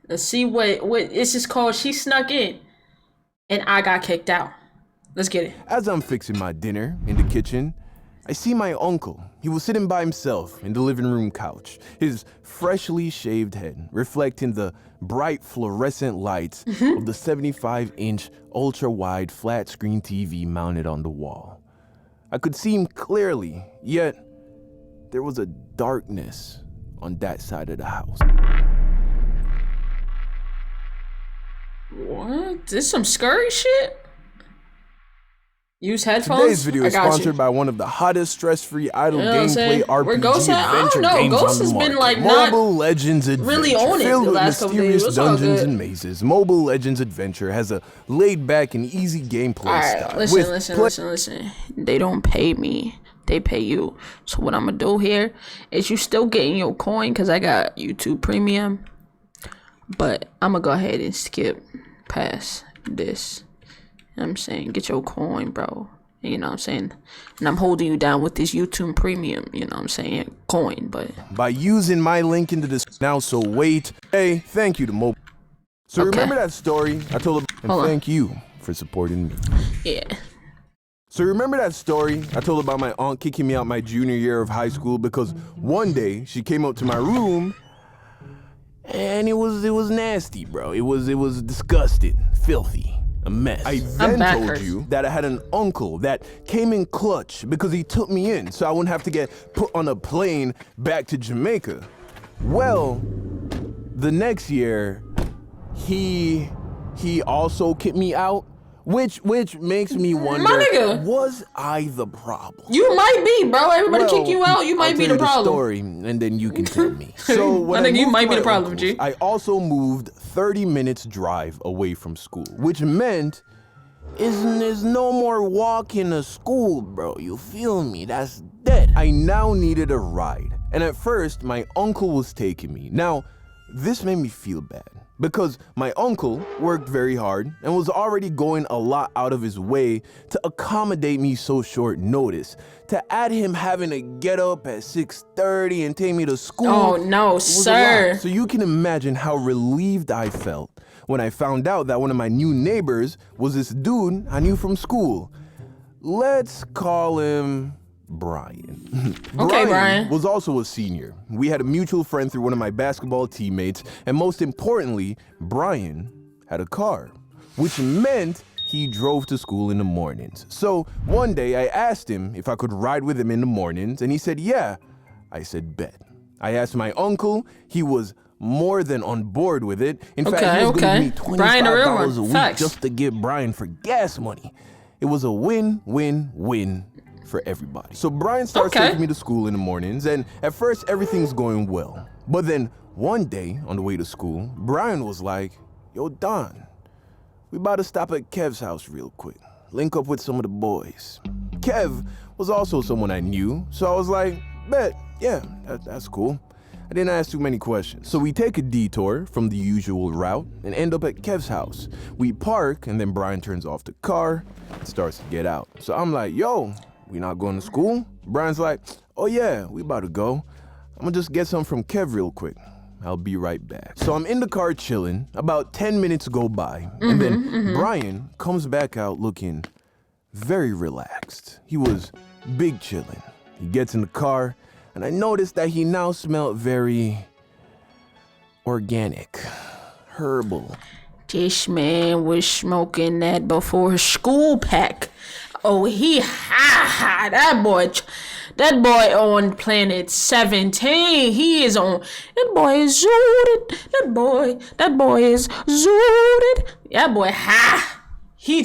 Let's see what this is called. She snuck in, and I got kicked out. Let's get it. As I'm fixing my dinner in the kitchen, I see my uncle. He was sitting by himself in the living room couch, his freshly shaved head reflecting the bright fluorescent lights of the 75-inch ultra-wide flat-screen TV mounted on the wall. I could see him clearly, yet there was a darkness on that side of the house. What? This some scurry shit? Use headphones? Today's video is sponsored by one of the hottest stress-free idle gameplay RPG adventure games Ghost on the has been, market. like, Mobile Legends Adventure, really on it filled the with last couple days. mysterious dungeons and mazes. Mobile Legends Adventure has a laid-back and easy gameplay style. Listen. They don't pay me. They pay you. So what I'm gonna do here is you still getting your coin because I got YouTube Premium. But I'm gonna go ahead and skip past this. You know what I'm saying? Get your coin, bro. You know what I'm saying? And I'm holding you down with this YouTube Premium, you know what I'm saying? Coin, but... by using my link into this now, so wait. Hey, thank you to Mobile. So remember that story I told about, and thank you for supporting me. Yeah. So remember that story I told about my aunt kicking me out my junior year of high school because one day she came up to my room and it was nasty, bro. It was disgusting, filthy. A mess. I then told you that I had an uncle that came in clutch because he took me in so I wouldn't have to get put on a plane back to Jamaica. Well, the next year, he also kicked me out, which makes me wonder, my nigga, was I the problem? You might be, bro. Everybody kick you out. You might be the problem. Story, and then you can tell me. So when I think you might be the problem, G. I also moved 30 minutes drive away from school, which meant there's no more walking to school, bro. You feel me? That's dead. I now needed a ride, and at first my uncle was taking me. Now, this made me feel bad because my uncle worked very hard and was already going a lot out of his way to accommodate me so short notice. To add him having to get up at 6:30 and take me to school. Oh no, sir. So you can imagine how relieved I felt when I found out that one of my new neighbors was this dude I knew from school. Let's call him Brian. Okay, Brian was also a senior. We had a mutual friend through one of my basketball teammates, and most importantly, Brian had a car, which meant he drove to school in the mornings. So one day I asked him if I could ride with him in the mornings, and he said, yeah. I said, bet. I asked my uncle. He was more than on board with it. In fact, he was going to give me $25 a week just to give Brian for gas money. It was a win-win-win for everybody. So Brian starts taking me to school in the mornings, and at first everything's going well. But then one day on the way to school, Brian was like, yo, Don, we about to stop at Kev's house real quick. Link up with some of the boys. Kev was also someone I knew, so I was like, bet, yeah, that's cool. I didn't ask too many questions. So we take a detour from the usual route and end up at Kev's house. We park, and then Brian turns off the car and starts to get out. So I'm like, yo, we not going to school? Brian's like, oh yeah, we about to go. I'm gonna just get some from Kev real quick. I'll be right back. So I'm in the car chilling. About 10 minutes go by, and then Brian comes back out looking very relaxed. He was big chilling. He gets in the car, and I noticed that he now smelled very organic, herbal. This man was smoking that before school pack. Oh, that boy on planet 17. He is on, that boy is zooted. That boy is zooted. That boy he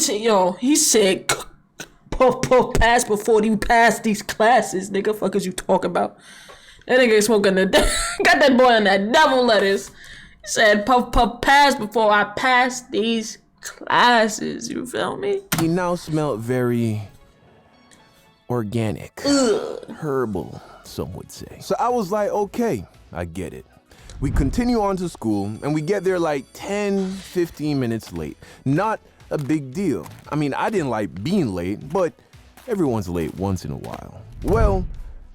said, puff, pass before he passed these classes. Nigga, fuck is you talking about? That nigga smoking got that boy on that devil lettuce. He said, puff, pass before I pass these classes, you feel me? He now smelled very organic, herbal, some would say. So I was like, okay, I get it. We continue on to school, and we get there like 10, 15 minutes late. Not a big deal. I mean, I didn't like being late, but everyone's late once in a while. Well,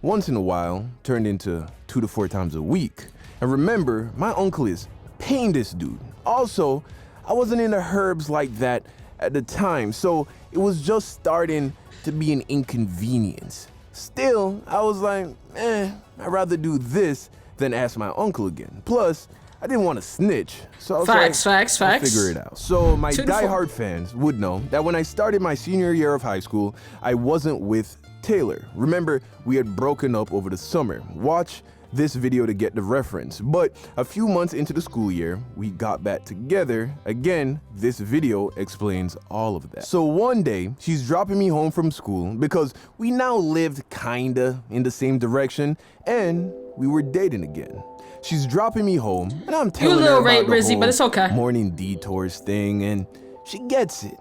once in a while turned into 2 to 4 times a week. And remember, my uncle is paying this dude. Also, I wasn't into herbs like that at the time, so it was just starting to be an inconvenience. Still, I was like, I'd rather do this than ask my uncle again. Plus, I didn't want to snitch, so I was Facts. I'll figure it out. So my 2 to 4. diehard fans would know that when I started my senior year of high school, I wasn't with Taylor. Remember, we had broken up over the summer. Watch this video to get the reference. But a few months into the school year, we got back together. Again, this video explains all of that. So one day, she's dropping me home from school because we now lived kinda in the same direction and we were dating again. She's dropping me home and I'm telling her about the Rizzy, whole but it's okay. morning detours thing, and she gets it,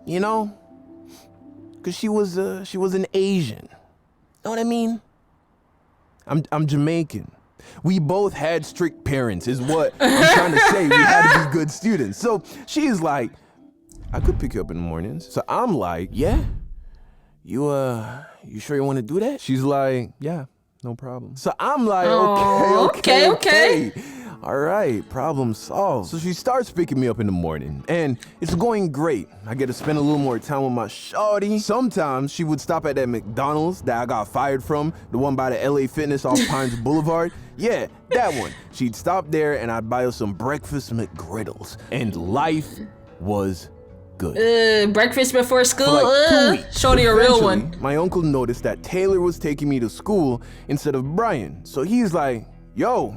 you know? Cause she was an Asian. Know what I mean? I'm Jamaican. We both had strict parents, is what I'm trying to say. We had to be good students. So she's like, I could pick you up in the mornings. So I'm like, yeah. You sure you want to do that? She's like, yeah, no problem. So I'm like, okay. All right, problem solved. So she starts picking me up in the morning, and it's going great. I get to spend a little more time with my shawty. Sometimes she would stop at that McDonald's that I got fired from, the one by the LA Fitness off Pines Boulevard. Yeah, that one. She'd stop there, and I'd buy her some breakfast McGriddles, and life was good. Breakfast before school? For like 2 weeks. Shorty a real one. Eventually, my uncle noticed that Taylor was taking me to school instead of Brian. So he's like, yo,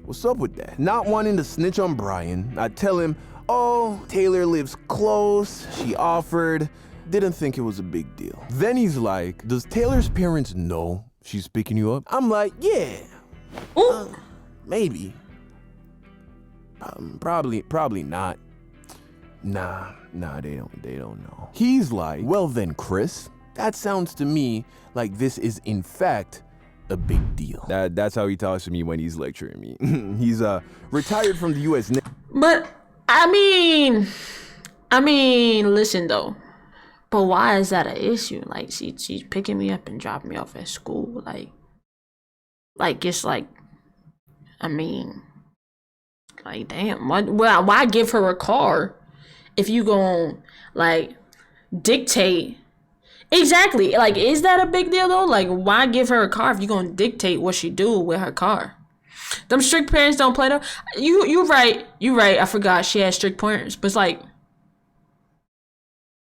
what's up with that? Not wanting to snitch on Brian, I tell him, oh, Taylor lives close, she offered, didn't think it was a big deal. Then he's like, does Taylor's parents know she's picking you up? I'm like, yeah, maybe. Probably not. Nah, they don't know. He's like, well then, Chris, that sounds to me like this is in fact a big deal. That's how he talks to me when he's lecturing me. He's retired from the U.S. But I mean, listen though. But why is that an issue? Like she's picking me up and dropping me off at school. Like it's like, I mean, like damn. Why give her a car if you gon' like dictate? Exactly. Like, is that a big deal though? Like, why give her a car if you gonna dictate what she do with her car? Them strict parents don't play though. You right. I forgot she had strict parents, but it's like,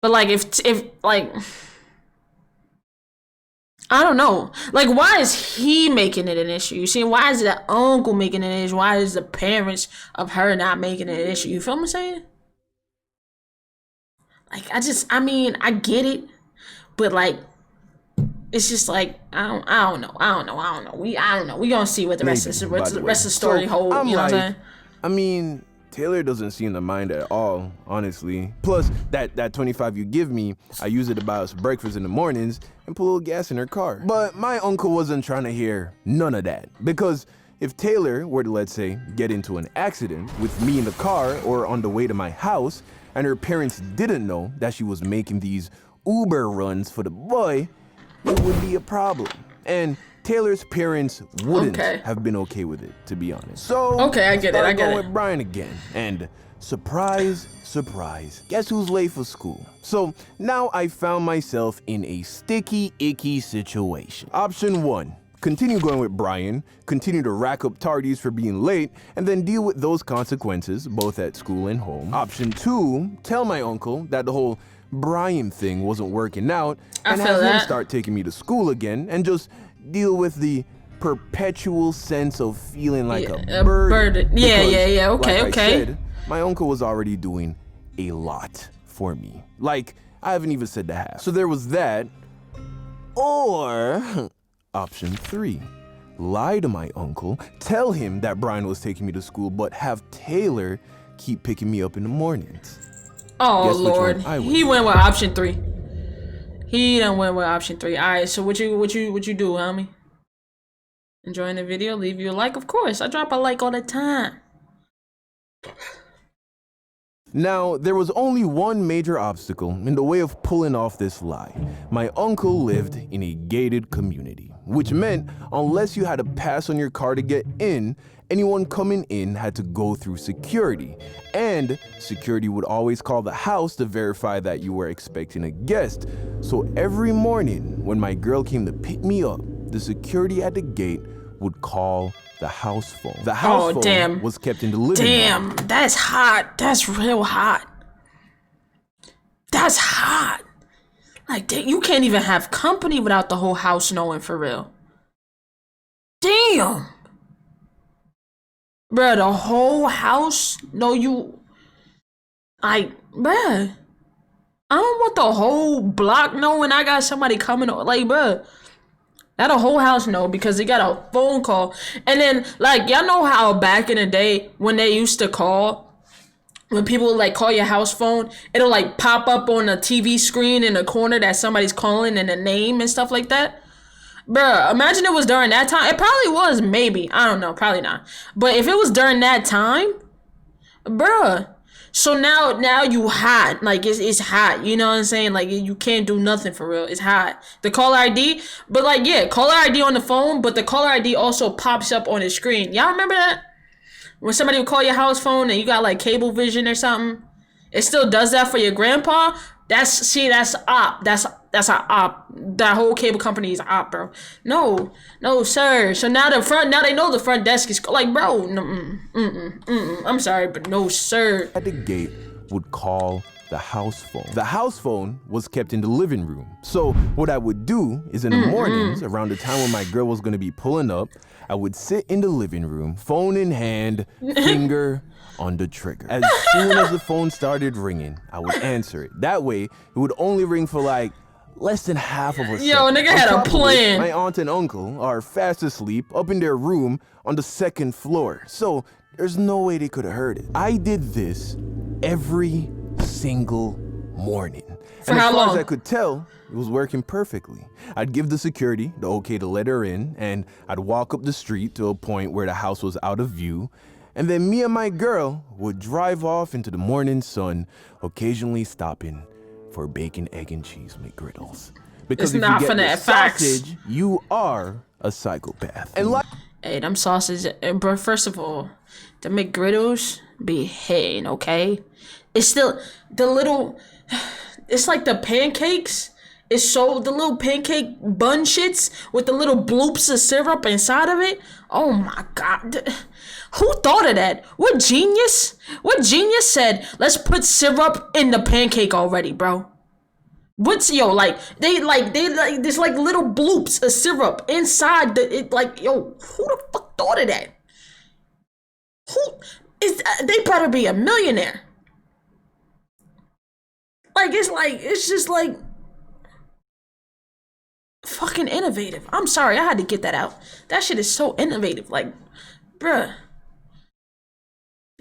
if like, I don't know. Like, why is he making it an issue? You see, why is the uncle making it an issue? Why is the parents of her not making it an issue? You feel what I'm saying? Like, I mean, I get it, but like, it's just like I don't know. We gonna see what the rest of the story holds. You know what I'm saying? I mean, Taylor doesn't seem to mind at all, honestly. Plus, that 25 you give me, I use it to buy us breakfast in the mornings and put a little gas in her car. But my uncle wasn't trying to hear none of that, because if Taylor were to, let's say, get into an accident with me in the car or on the way to my house, and her parents didn't know that she was making these Uber runs for the boy, it would be a problem. And Taylor's parents wouldn't have been okay with it, to be honest. So, I get it. Going with Brian again. And surprise, guess who's late for school? So now I found myself in a sticky, icky situation. Option 1. Continue going with Brian, continue to rack up tardies for being late, and then deal with those consequences, both at school and home. Option 2, tell my uncle that the whole Brian thing wasn't working out, and have him start taking me to school again, and just deal with the perpetual sense of feeling like a burden. Yeah. Okay. I said, my uncle was already doing a lot for me. Like, I haven't even said the half. So there was that. Or option 3, lie to my uncle, tell him that Brian was taking me to school, but have Taylor keep picking me up in the mornings. Oh Lord, he went with option 3. He done went with option 3. All right, so what you do, homie? Enjoying the video? Leave you a like, of course. I drop a like all the time. Now, there was only one major obstacle in the way of pulling off this lie. My uncle lived in a gated community. which meant unless you had a pass on your car to get in, anyone coming in had to go through security. And security would always call the house to verify that you were expecting a guest. So every morning when my girl came to pick me up, the security at the gate would call the house phone. The house phone was kept in the living room. Damn, that's hot. That's real hot. That's hot. Like, you can't even have company without the whole house knowing, for real. Damn. Bruh, the whole house know you. Like, bruh, I don't want the whole block knowing I got somebody coming. Like, bruh, let the whole house know because they got a phone call. And then, like, y'all know how back in the day when they used to call, when people would, like, call your house phone, it'll, like, pop up on the TV screen in the corner that somebody's calling and the name and stuff like that. Bruh, imagine it was during that time. It probably was, maybe. I don't know, probably not. But if it was during that time, bruh. So now you hot. Like, it's hot. You know what I'm saying? Like, you can't do nothing for real. It's hot. The caller ID, but, like, yeah, caller ID on the phone, but the caller ID also pops up on the screen. Y'all remember that? When somebody would call your house phone and you got, like, cable vision or something, it still does that for your grandpa. That's op. That's an op. That whole cable company is op, bro. No, sir. So now they know the front desk is like, bro. I'm sorry, but no, sir. At the gate would call the house phone. The house phone was kept in the living room. So what I would do is in the mornings, around the time when my girl was gonna be pulling up, I would sit in the living room, phone in hand, finger on the trigger. As soon as the phone started ringing, I would answer it. That way, it would only ring for like less than half of a second. Yo, nigga had a plan. My aunt and uncle are fast asleep up in their room on the second floor. So there's no way they could have heard it. I did this every single morning. And as far as I could tell, it was working perfectly. I'd give the security the okay to let her in, and I'd walk up the street to a point where the house was out of view. And then me and my girl would drive off into the morning sun, occasionally stopping for bacon, egg, and cheese McGriddles. Because if you get the sausage, you are a psychopath. And like, hey, them sausage, bro. First of all, the McGriddles be hitting, okay? It's still the little. It's like the pancakes. It's so the little pancake bun shits with the little bloops of syrup inside of it. Oh my god. Who thought of that? What genius? What genius said, let's put syrup in the pancake already, bro? What's they there's like little bloops of syrup inside who the fuck thought of that? They better be a millionaire. It's just like fucking innovative. I'm sorry, I had to get that out. That shit is so innovative. Like, bruh.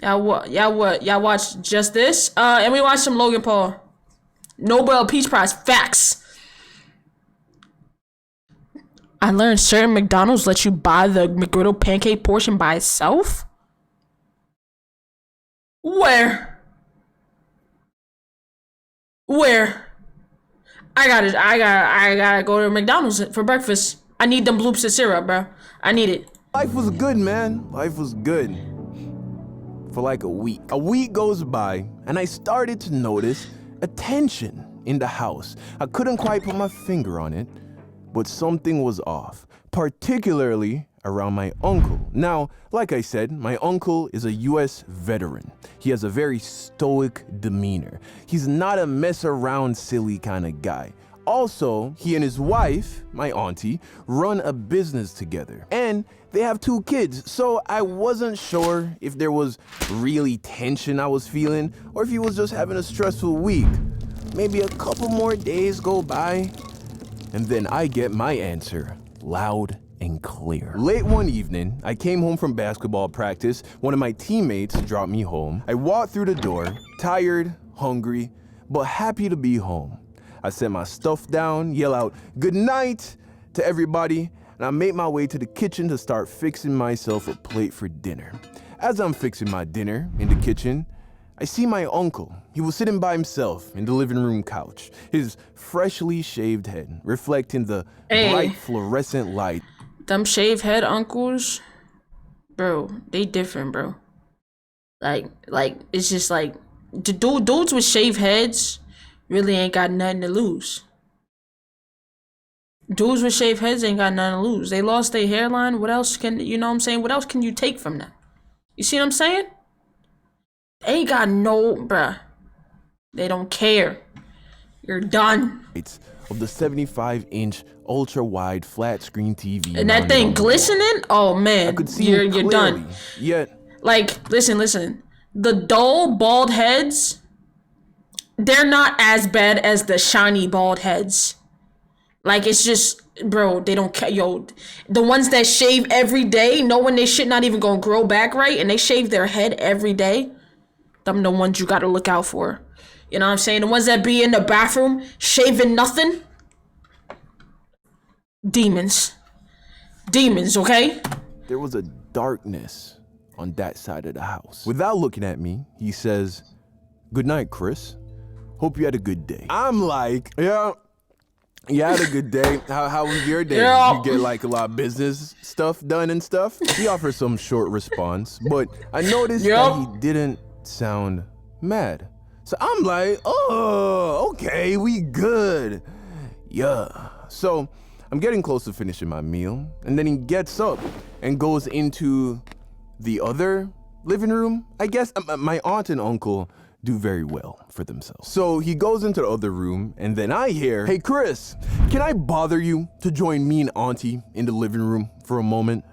Y'all watch Just This? And we watched some Logan Paul. Nobel Peace Prize. Facts. I learned certain McDonald's let you buy the McGriddle pancake portion by itself. Where? I gotta go to McDonald's for breakfast. I need them bloops of syrup, bro. I need it. Life was good, man. Life was good. For like a week. A week goes by, and I started to notice a tension in the house. I couldn't quite put my finger on it, but something was off, particularly around my uncle. Now, like I said, my uncle is a US veteran. He has a very stoic demeanor. He's not a mess around silly kind of guy. Also, he and his wife, my auntie, run a business together. And they have 2 kids, so I wasn't sure if there was really tension I was feeling or if he was just having a stressful week. Maybe a couple more days go by, and then I get my answer, loud and clear. Late one evening, I came home from basketball practice. One of my teammates dropped me home. I walked through the door, tired, hungry, but happy to be home. I set my stuff down, yell out, "Good night" to everybody, and I made my way to the kitchen to start fixing myself a plate for dinner. As I'm fixing my dinner in the kitchen, I see my uncle. He was sitting by himself in the living room couch, his freshly shaved head reflecting the bright fluorescent light. Them shave head uncles, bro, they different, bro. Like it's just like the dudes with shaved heads really ain't got nothing to lose. Dudes with shaved heads ain't got nothing to lose. They lost their hairline. What else can, you know what I'm saying? What else can you take from them? You see what I'm saying? They ain't got no, bruh. They don't care. You're done. Of the 75-inch ultra-wide flat screen TV. And that thing glistening? Oh man, I could see you're clearly, done. Yet, like, listen. The dull bald heads, they're not as bad as the shiny bald heads. Like, it's just, bro, they don't care. Yo, the ones that shave every day, knowing they shit not even gonna grow back right, and they shave their head every day, them the ones you gotta look out for. You know what I'm saying? The ones that be in the bathroom shaving nothing. Demons, okay? there was a darkness on that side of the house. Without looking at me, he says, "Good night, Chris. Hope you had a good day." I'm like, yeah, I had a good day. How was your day? Yeah. Did you get like a lot of business stuff done and stuff? He offered some short response, but I noticed that he didn't sound mad. So I'm like, oh, okay, we good. Yeah. So I'm getting close to finishing my meal, and then he gets up and goes into the other living room. I guess my aunt and uncle do very well for themselves. So he goes into the other room, and then I hear, "Hey Chris, can I bother you to join me and auntie in the living room for a moment?"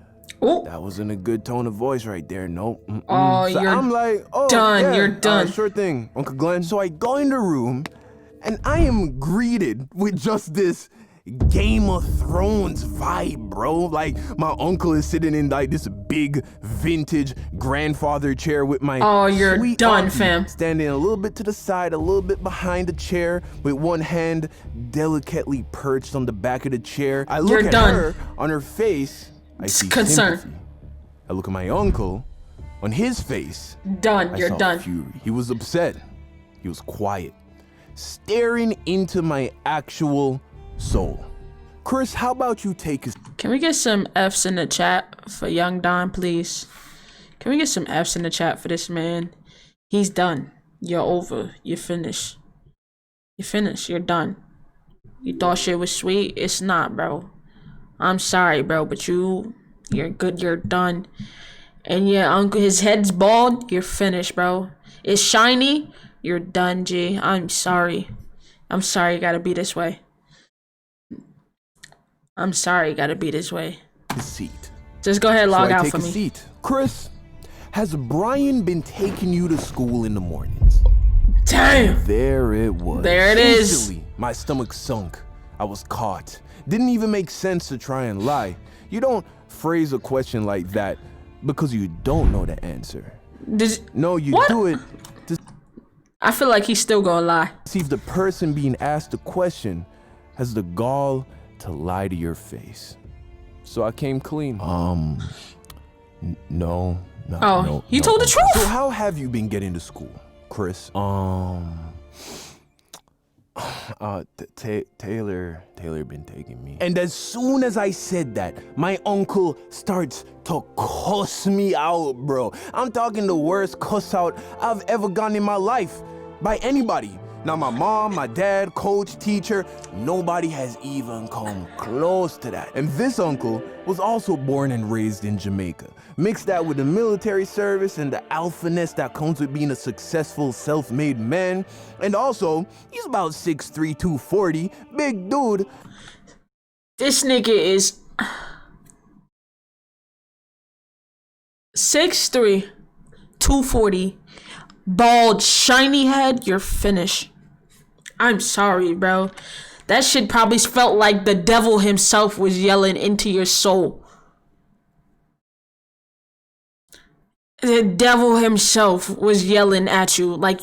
Ooh. That wasn't a good tone of voice right there. Nope. Oh, so you're I'm like, oh, done. yeah, You're done. Sure thing, Uncle Glenn. So I go in the room, and I am greeted with just this Game of Thrones vibe, bro. Like, my uncle is sitting in like this big vintage grandfather chair with my you're sweet done, auntie fam. standing a little bit to the side, a little bit behind the chair, with one hand delicately perched on the back of the chair. I look at her, on her face, I see concern. sympathy. I look at my uncle, on his face, Done. I You're saw done. fury. He was upset. He was quiet, staring into my actual soul. Chris, how about you take us? Can we get some F's in the chat for Young Don, please? Can we get some F's in the chat for this man? He's done. You're over. You're finished. You're finished. You're done. You thought shit was sweet? It's not, bro. I'm sorry, bro, but you're good. You're done. And yeah, uncle, his head's bald. You're finished, bro. It's shiny. You're done, G. I'm sorry. I'm sorry it gotta be this way. I'm sorry it gotta be this way. Seat. Just go ahead and log so I out take for a me. Seat. Chris, has Brian been taking you to school in the mornings? Damn. There it was. There it is. Instantly, my stomach sunk. I was caught. Didn't even make sense to try and lie. You don't phrase a question like that because you don't know the answer. No, you do it to I feel like he's still gonna lie. see if the person being asked the question has the gall to lie to your face. So I came clean. No. You told the truth. So how have you been getting to school, Chris? Taylor been taking me. And as soon as I said that, my uncle starts to cuss me out, bro. I'm talking the worst cuss out I've ever gotten in my life by anybody. Now my mom, my dad, coach, teacher, nobody has even come close to that. And this uncle was also born and raised in Jamaica. Mix that with the military service and the alphaness that comes with being a successful self-made man. And also, he's about 6'3", 240, big dude. This nigga is 6'3", 240, bald, shiny head. You're finished. I'm sorry, bro. That shit probably felt like the devil himself was yelling into your soul. The devil himself was yelling at you. Like,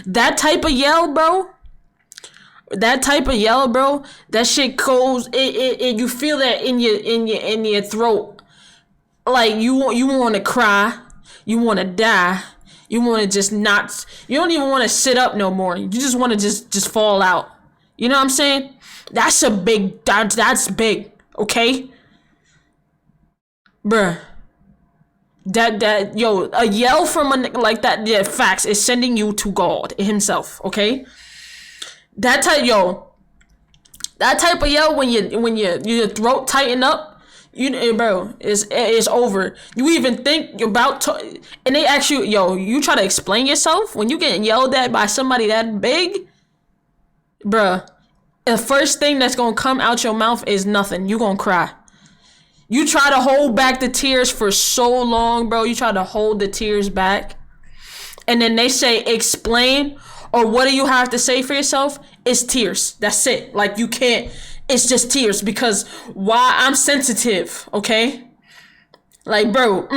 that type of yell, bro. That shit goes. You feel that in your throat. Like you want to cry. You want to die. You want to just not, you don't even want to sit up no more. You just want to just fall out. You know what I'm saying? That's a big, that's big, okay? Bruh. Yo, a yell from a nigga like that, yeah, facts, is sending you to God himself, okay? That type of yell when your throat tighten up, bro, is over. You even think about to, and they ask you, yo, you try to explain yourself when you getting yelled at by somebody that big, bruh. The first thing that's gonna come out your mouth is nothing. You gonna cry. You try to hold back the tears for so long, bro. You try to hold the tears back. And then they say, explain, or what do you have to say for yourself? It's tears. That's it. Like, you can't, it's just tears, because why? I'm sensitive, okay? Like, bro,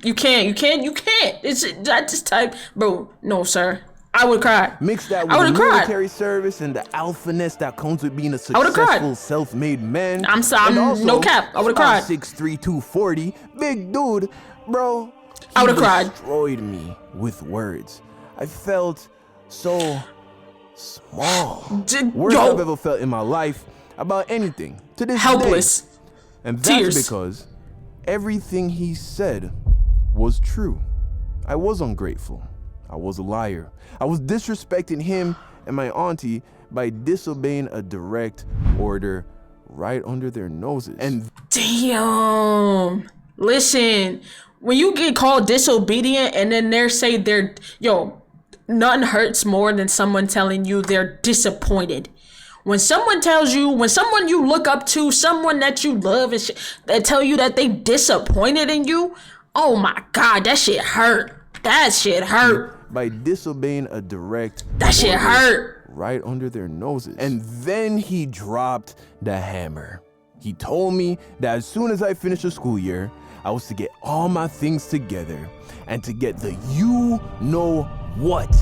you can't. It's that just type, bro, no, sir. I would cry. Mix that with the military service and the alphaness that comes with being a successful, self-made man. I'm sorry, no cap. I would have cried. 6'3", 240, big dude, bro. I would have cried. Destroyed me with words. I felt so small. Worst I've ever felt in my life about anything. To this helpless. Day. And that's because everything he said was true. I was ungrateful. I was a liar. I was disrespecting him and my auntie by disobeying a direct order right under their noses. And damn, listen, when you get called disobedient and then they say nothing hurts more than someone telling you they're disappointed. When someone tells you, when someone you look up to, someone that you love, and that tell you that they disappointed in you, oh my God, that shit hurt. That shit hurt. By disobeying a direct that shit hurt right under their noses. And then he dropped the hammer. He told me that as soon as I finished the school year, I was to get all my things together and to get the you-know-what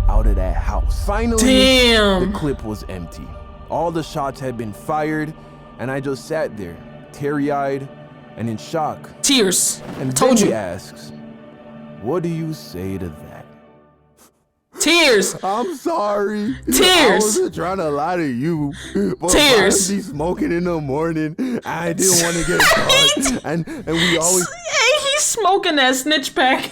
out of that house. Finally, the clip was empty. All the shots had been fired, and I just sat there, teary-eyed and in shock. Tears. And then he asks, what do you say to that? Tears. I'm sorry. Tears. I wasn't trying to lie to you. But tears. I'd be smoking in the morning. I didn't want to get caught. and we always. Hey, he's smoking that snitch pack.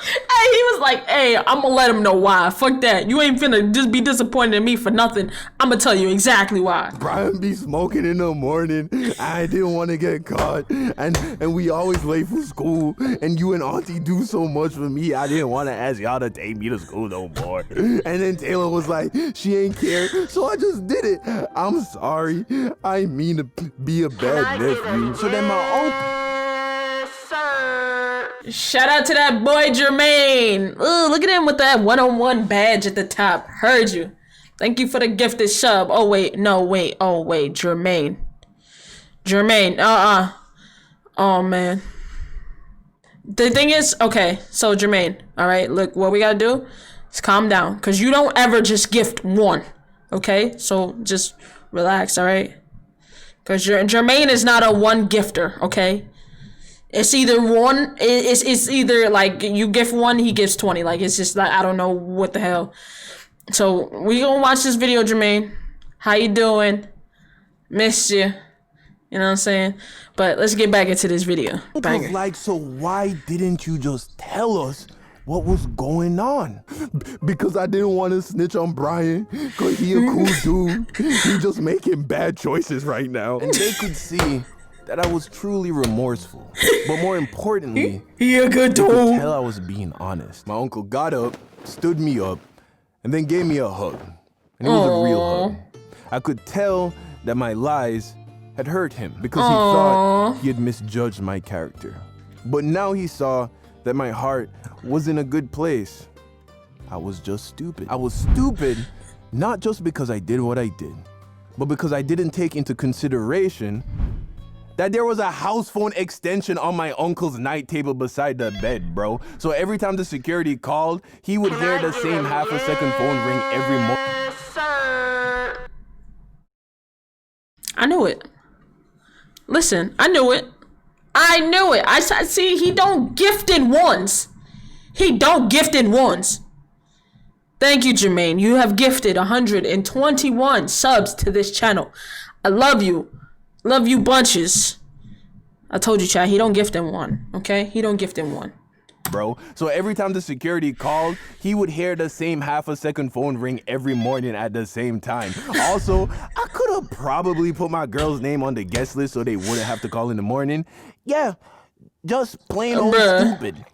Hey, he was like, hey, I'm gonna let him know why. Fuck that. You ain't finna just be disappointed in me for nothing. I'm gonna tell you exactly why. Brian be smoking in the morning. I didn't want to get caught. And we always late for school. And you and Auntie do so much for me. I didn't want to ask y'all to take me to school no more. And then Taylor was like, she ain't care. So I just did it. I'm sorry. I mean to be a bad nephew. So then my uncle. Shout out to that boy Jermaine. Ooh, look at him with that 101 badge at the top. Heard you. Thank you for the gifted sub. Oh wait, Jermaine. Oh man. The thing is, okay, so Jermaine, all right, look, what we gotta do is calm down, because you don't ever just gift one, okay? So just relax, all right? Because Jermaine is not a one gifter, okay? It's either one, it's either like you gift one, he gives 20. Like, it's just like, I don't know what the hell. So we gonna watch this video, Jermaine. How you doing? Miss you. You know what I'm saying? But let's get back into this video. Like, so why didn't you just tell us what was going on? Because I didn't want to snitch on Brian, because he a cool dude. He just making bad choices right now. And they could see that I was truly remorseful. But more importantly, he a good dude. They could tell I was being honest. My uncle got up, stood me up, and then gave me a hug. And it was a real hug. I could tell that my lies had hurt him because he thought he had misjudged my character. But now he saw that my heart was in a good place. I was just stupid. I was stupid not just because I did what I did, but because I didn't take into consideration that there was a house phone extension on my uncle's night table beside the bed, bro. So every time the security called, he would hear the same half-a-second phone ring every morning. I knew it. Listen, I knew it. I see, he don't gift in ones. He don't gifted once. Thank you, Jermaine. You have gifted 121 subs to this channel. I love you. Love you bunches. I told you, Chad, he don't gift in one, okay? He don't gift in one. Bro, so every time the security called, he would hear the same half-a-second phone ring every morning at the same time. Also, I could have probably put my girl's name on the guest list so they wouldn't have to call in the morning. Yeah, just plain old stupid.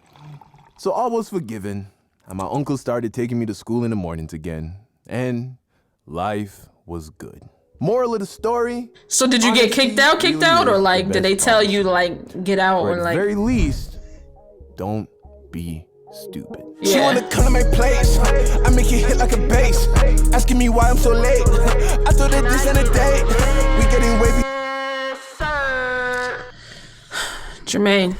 So all was forgiven, and my uncle started taking me to school in the mornings again, and life was good. Moral of the story. So did you get kicked out, or like did they tell you like get out or at like? At the very least, don't be stupid. Yeah. She wanna come to my place. I make it hit like a bass. Asking me why I'm so late. I thought that this ain't a date. We getting wavy. Jermaine,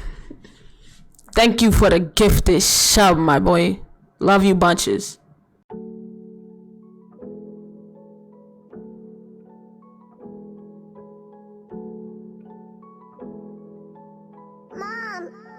thank you for the gifted sub, my boy. Love you bunches.